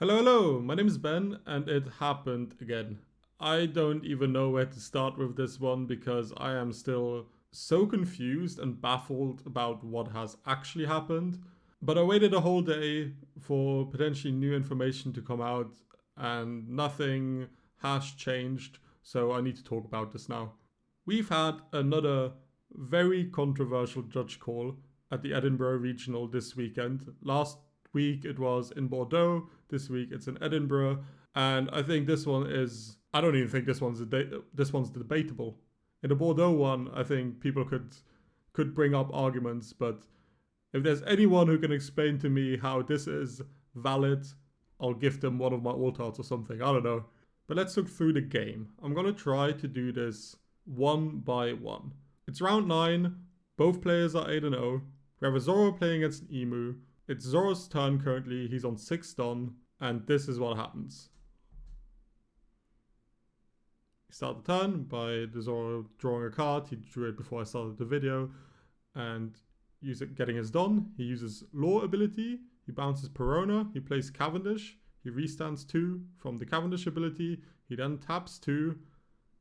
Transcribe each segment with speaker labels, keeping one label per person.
Speaker 1: Hello, hello, my name is Ben and it happened again. I don't even know where to start with this one because I am still so confused and baffled about what has actually happened. But I waited a whole day for potentially new information to come out and nothing has changed, so I need to talk about this now. We've had another very controversial judge call at the Edinburgh Regional this weekend. Last week it was in Bordeaux, this week it's in Edinburgh, and I think this one is. I don't even think this one's debatable. In the Bordeaux one, I think people could bring up arguments, but if there's anyone who can explain to me how this is valid, I'll give them one of my alt arts or something. I don't know. But let's look through the game. I'm gonna try to do this one by one. It's round 9. Both players are 8-0. We have a Zoro playing against an Emu. It's Zoro's turn currently. He's on 6 Don. And this is what happens. You start the turn by the Zoro drawing a card. He drew it before I started the video. And getting his Don. He uses Law ability. He bounces Perona. He plays Cavendish. He restands 2 from the Cavendish ability. He then taps 2.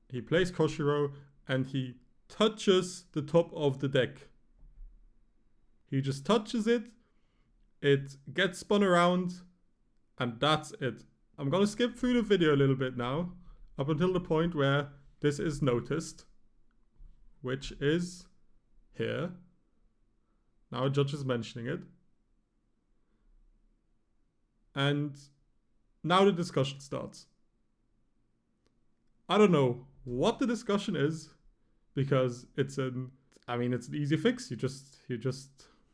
Speaker 1: He plays Koshiro. And he touches the top of the deck. He just touches it. It gets spun around. And that's it. I'm going to skip through the video a little bit now. Up until the point where this is noticed. Which is here. Now a judge is mentioning it. And now the discussion starts. I don't know what the discussion is, because it's an easy fix. You just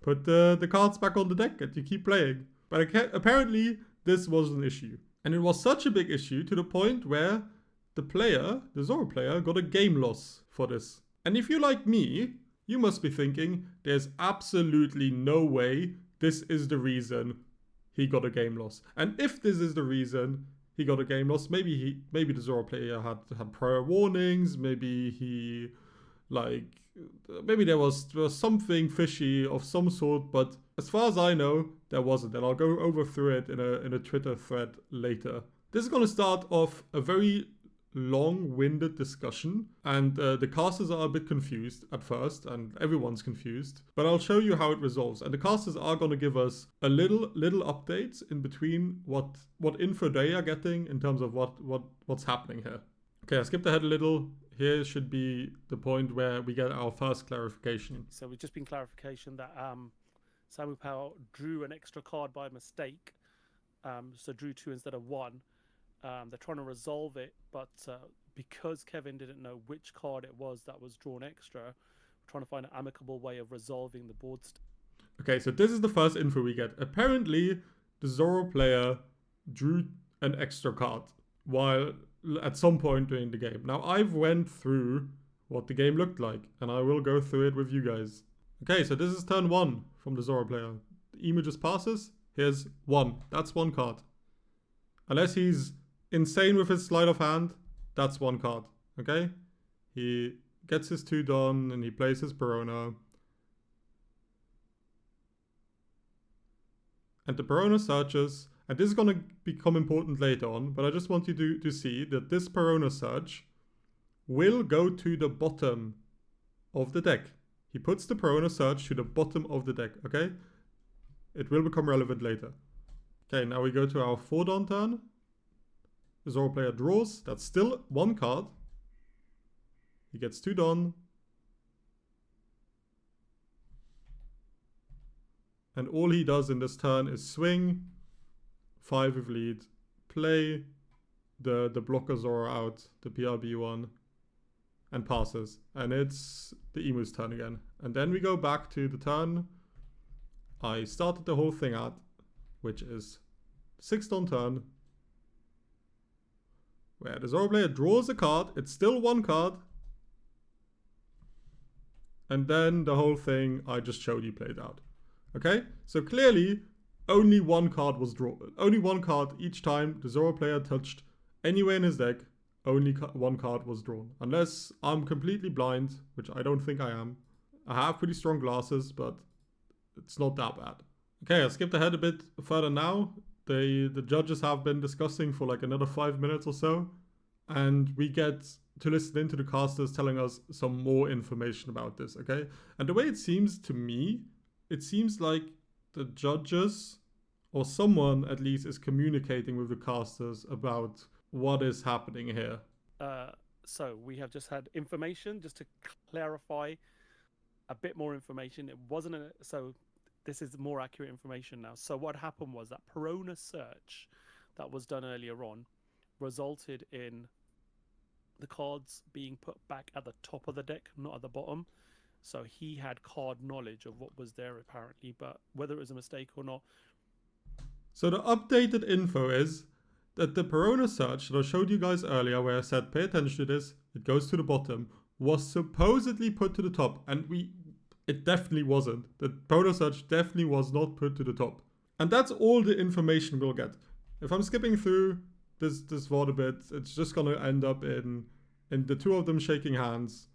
Speaker 1: put the cards back on the deck and you keep playing. But apparently this was an issue. And it was such a big issue to the point where the Zoro player, got a game loss for this. And if you're like me, you must be thinking, there's absolutely no way this is the reason he got a game loss. And if this is the reason he got a game loss, maybe the Zoro player had prior warnings, maybe there was something fishy of some sort, but as far as I know, there wasn't. And I'll go over through it in a Twitter thread later. This is going to start off a very long-winded discussion, and the casters are a bit confused at first, and everyone's confused, but I'll show you how it resolves. And the casters are going to give us a little updates in between what info they are getting in terms of what's happening here. Okay, I skipped ahead a little. Here should be the point where we get our first clarification.
Speaker 2: So we've just been clarification that Samu Power drew an extra card by mistake, so drew 2 instead of 1. They're trying to resolve it, but because Kevin didn't know which card it was that was drawn extra, we're trying to find an amicable way of resolving the board state.
Speaker 1: Okay, so this is the first info we get. Apparently, the Zoro player drew an extra card while at some point during the game. Now, I've went through what the game looked like, and I will go through it with you guys. Okay, so this is turn 1 from the Zoro player. The Emu just passes. Here's 1. That's 1 card. Unless he's insane with his sleight of hand, that's 1 card. Okay? He gets his 2 done and he plays his Perona. And the Perona searches, and this is going to become important later on, but I just want you to see that this Perona search will go to the bottom of the deck. He puts the Perona search to the bottom of the deck, okay? It will become relevant later. Okay, now we go to our 4 Don turn. The Zoro player draws. That's still 1 card. He gets 2 Don. And all he does in this turn is swing, 5 with lead, play the blocker Zoro out, the PRB one, and passes. And it's the Emu's turn again. And then we go back to the turn I started the whole thing at, which is 6 Don turn, where the Zoro player draws a card. It's still 1 card. And then the whole thing I just showed you played out. Okay? So clearly, only 1 card was drawn. Only 1 card each time the Zoro player touched anywhere in his deck, only 1 card was drawn. Unless I'm completely blind, which I don't think I am. I have pretty strong glasses, but it's not that bad. Okay, I skipped ahead a bit further now. the judges have been discussing for like another 5 minutes or so, and we get to listen into the casters telling us some more information about this, okay? And the way it seems to me, it seems like the judges, or someone at least, is communicating with the casters about what is happening here.
Speaker 2: So we have just had information, just to clarify a bit more information. It wasn't so this is more accurate information now. So what happened was that Perona search that was done earlier on resulted in the cards being put back at the top of the deck, not at the bottom. So he had card knowledge of what was there apparently, but whether it was a mistake or not.
Speaker 1: So the updated info is that the Perona search that I showed you guys earlier, where I said pay attention to this, it goes to the bottom, was supposedly put to the top, and it definitely wasn't. The Perona search definitely was not put to the top. And that's all the information we'll get. If I'm skipping through this VOD a bit, it's just gonna end up in the two of them shaking hands,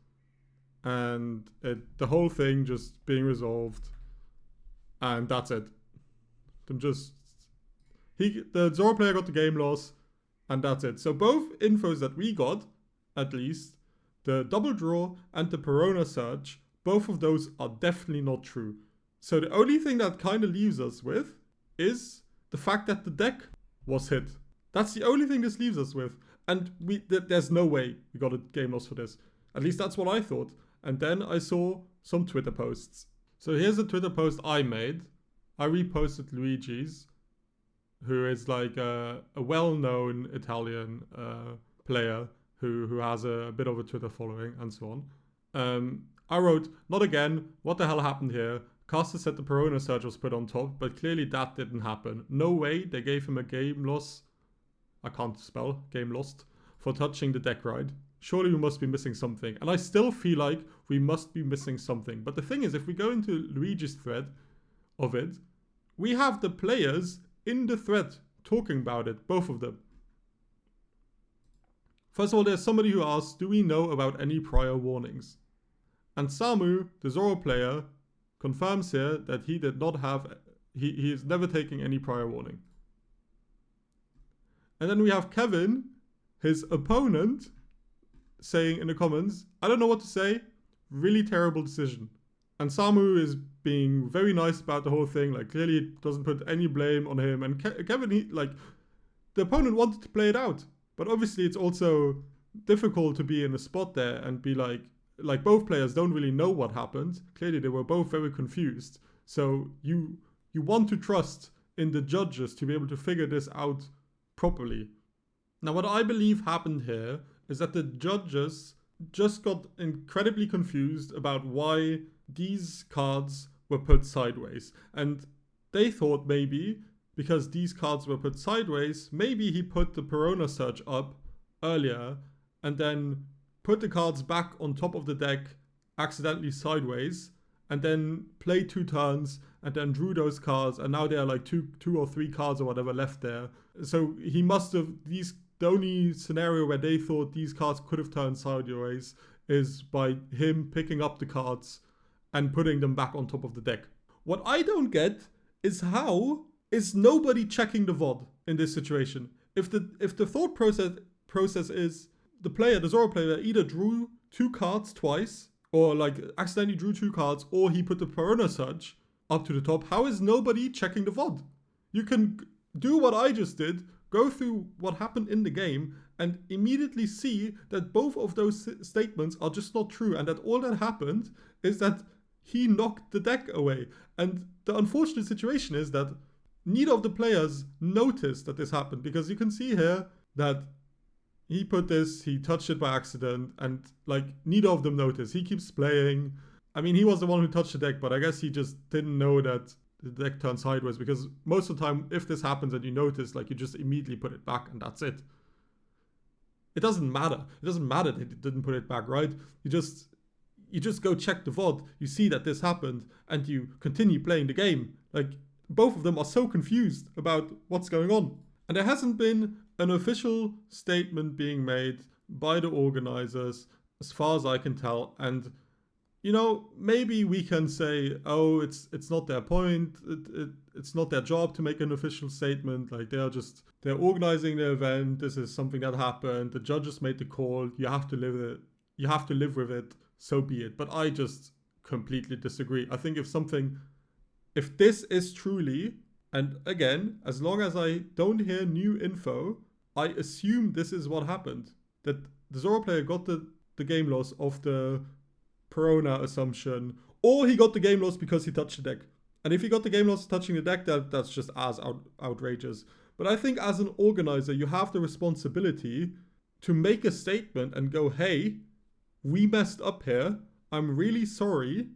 Speaker 1: and the whole thing just being resolved, and that's it. The Zoro player got the game loss, and that's it. So both infos that we got, at least, the double draw and the Perona search, both of those are definitely not true. So the only thing that kind of leaves us with is the fact that the deck was hit. That's the only thing this leaves us with. And there's no way we got a game loss for this. At least that's what I thought. And then I saw some Twitter posts. So here's a Twitter post I made. I reposted Luigi's, who is like a well-known Italian player who has a bit of a Twitter following and so on. I wrote, not again, what the hell happened here? Caster said the Perona search was put on top, but clearly that didn't happen. No way they gave him a game loss. I can't spell, game lost, for touching the deck ride. Surely we must be missing something. And I still feel like we must be missing something. But the thing is, if we go into Luigi's thread of it, we have the players in the thread talking about it, both of them. First of all, there's somebody who asks, do we know about any prior warnings? And Samu, the Zoro player, confirms here that he did not have, he is never taking any prior warning. And then we have Kevin, his opponent, saying in the comments, I don't know what to say, really terrible decision. And Samu is being very nice about the whole thing, like clearly doesn't put any blame on him. And Kevin, the opponent wanted to play it out. But obviously it's also difficult to be in a spot there and be like both players don't really know what happened. Clearly they were both very confused. So you want to trust in the judges to be able to figure this out properly. Now what I believe happened here is that the judges just got incredibly confused about why these cards were put sideways. And they thought maybe because these cards were put sideways, maybe he put the Perona search up earlier and then put the cards back on top of the deck accidentally sideways, and then played 2 turns and then drew those cards, and now there are like two or three cards or whatever left there. So he must have, the only scenario where they thought these cards could have turned sideways is by him picking up the cards and putting them back on top of the deck. What I don't get is how is nobody checking the VOD in this situation? If the thought process is the Zoro player either drew 2 cards twice, or like accidentally drew 2 cards, or he put the Perona search up to the top, how is nobody checking the VOD? You can do what I just did, go through what happened in the game, and immediately see that both of those statements are just not true, and that all that happened is that he knocked the deck away. And the unfortunate situation is that neither of the players noticed that this happened, because you can see here that he touched it by accident, and like neither of them noticed. He keeps playing. I mean, he was the one who touched the deck, but I guess he just didn't know that the deck turned sideways, because most of the time, if this happens and you notice, like you just immediately put it back and that's it. It doesn't matter. It doesn't matter that he didn't put it back, right? You just go check the VOD, you see that this happened, and you continue playing the game. Like, both of them are so confused about what's going on. And there hasn't been an official statement being made by the organizers, as far as I can tell. And, you know, maybe we can say, oh, it's not their point. it's not their job to make an official statement. Like they're organizing the event. This is something that happened. The judges made the call. You have to live with it. You have to live with it. So be it. But I just completely disagree. I think if this is truly, and again, as long as I don't hear new info, I assume this is what happened. That the Zoro player got the game loss of the Perona assumption, or he got the game loss because he touched the deck. And if he got the game loss touching the deck, that's just as outrageous. But I think as an organizer, you have the responsibility to make a statement and go, hey, we messed up here. I'm really sorry.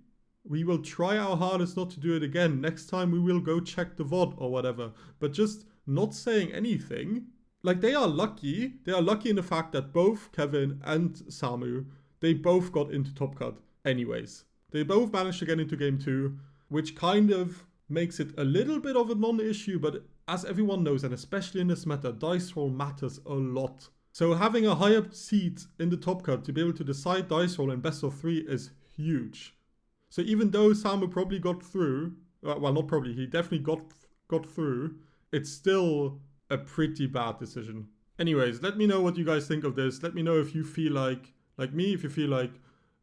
Speaker 1: We will try our hardest not to do it again. Next time we will go check the VOD or whatever. But just not saying anything. Like, they are lucky. They are lucky in the fact that both Kevin and Samu, they both got into top cut anyways. They both managed to get into game 2, which kind of makes it a little bit of a non-issue, but as everyone knows, and especially in this meta, dice roll matters a lot. So having a higher seat in the top cut to be able to decide dice roll in best of 3 is huge. So even though Samu probably got through, well, not probably, he definitely got through, it's still a pretty bad decision. Anyways, let me know what you guys think of this. Let me know if you feel like me, if you feel like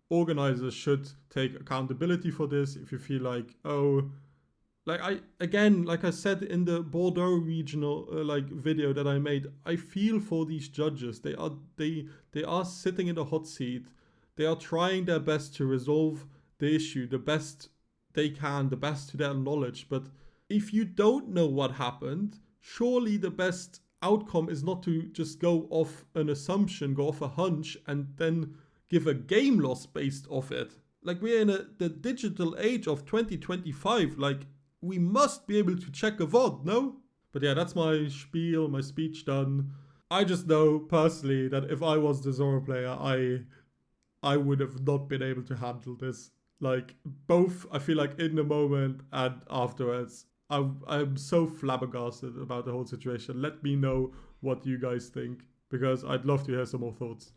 Speaker 1: organizers should take accountability for this, if you feel like, like I said in the Bordeaux regional video that I made, I feel for these judges. They are sitting in the hot seat. They are trying their best to resolve the issue the best they can, the best to their knowledge. But if you don't know what happened, surely the best outcome is not to just go off an assumption, go off a hunch, and then give a game loss based off it. Like, we're in the digital age of 2025. Like, we must be able to check a VOD, no? But yeah, that's my spiel, my speech done. I just know personally that if I was the Zoro player, I would have not been able to handle this. Like, both, I feel like in the moment and afterwards, I'm so flabbergasted about the whole situation. Let me know what you guys think, because I'd love to hear some more thoughts.